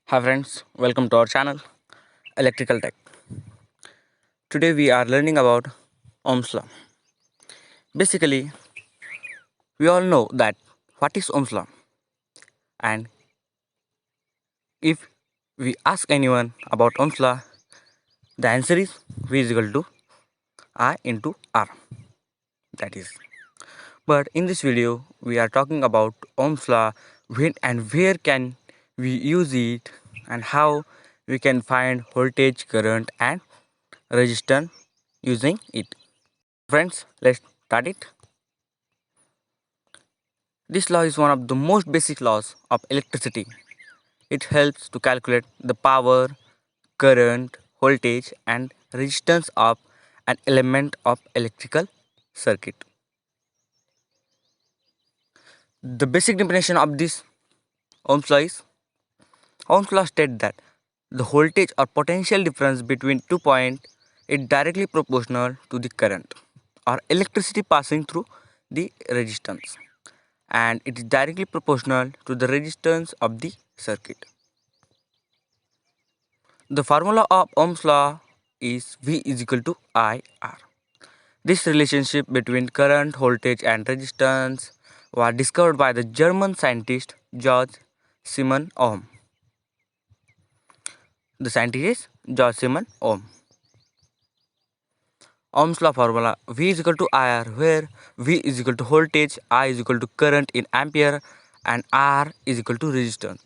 Hi friends, welcome to our channel Electrical Tech. Today we are learning about Ohm's law. Basically, we all know that what is Ohm's law, and if we ask anyone about Ohm's law, the answer is V is equal to I into R. That is. But in this video, we are talking about Ohm's law, when and where can we use it, and how we can find voltage, current, and resistance using it. Friends, let's start it. This law is one of the most basic laws of electricity. It helps to calculate the power, current, voltage, and resistance of an element of electrical circuit. The basic definition of this Ohm's law is Ohm's law states that the voltage or potential difference between 2 points is directly proportional to the current or electricity passing through the resistance, and it is directly proportional to the resistance of the circuit. The formula of Ohm's law is V is equal to IR. This relationship between current, voltage, and resistance was discovered by the German scientist Georg Simon Ohm. The scientist is Georg Simon Ohm. Ohm's law formula V is equal to IR, where V is equal to voltage, I is equal to current in ampere, and R is equal to resistance.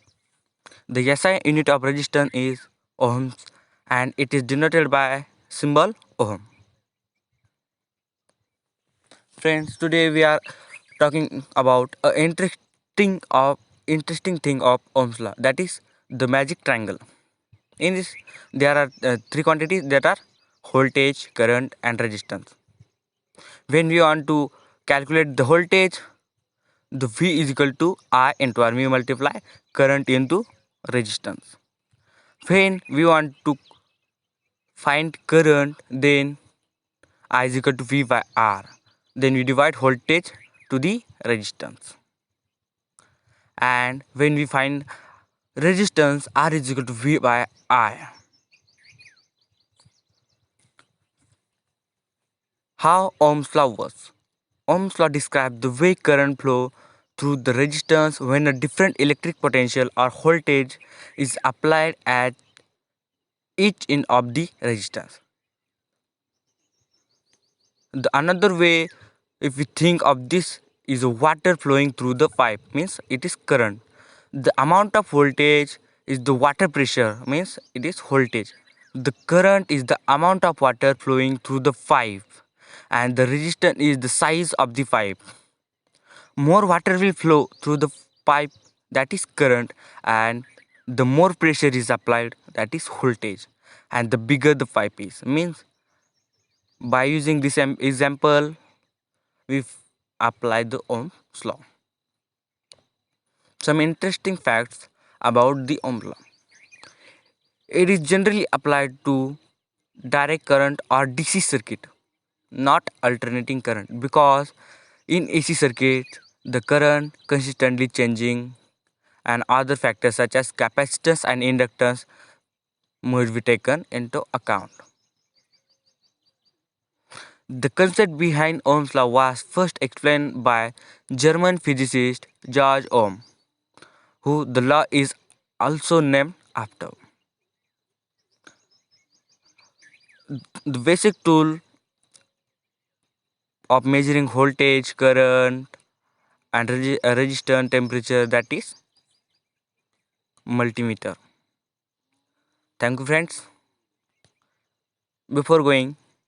The SI unit of resistance is ohms, and it is denoted by symbol ohm. Friends, today we are talking about a interesting thing of Ohm's law, that is the magic triangle. In this, there are three quantities, that are voltage, current, and resistance. When we want to calculate the voltage, the V is equal to I into R, we multiply current into resistance. When we want to find current, then I is equal to V by R. Then we divide voltage to the resistance. And when we find resistance, R is equal to V by I. How Ohm's law works? Ohm's law describes the way current flow through the resistance when a different electric potential or voltage is applied at each end of the resistance. The another way, if we think of this, is water flowing through the pipe, means it is current. The amount of voltage is the water pressure, means it is voltage. The current is the amount of water flowing through the pipe, and the resistance is the size of the pipe. More water will flow through the pipe, that is current, and the more pressure is applied, that is voltage, and the bigger the pipe is, means by using this example, we apply the Ohm's law. Some interesting facts about the Ohm's law. It is generally applied to direct current or DC circuit, not alternating current, because in AC circuit the current consistently changing, and other factors such as capacitance and inductance must be taken into account. The concept behind Ohm's law was first explained by German physicist George Ohm, who the law is also named after. The basic tool of measuring voltage, current, and resistance temperature, that is multimeter. Thank you friends. Before going,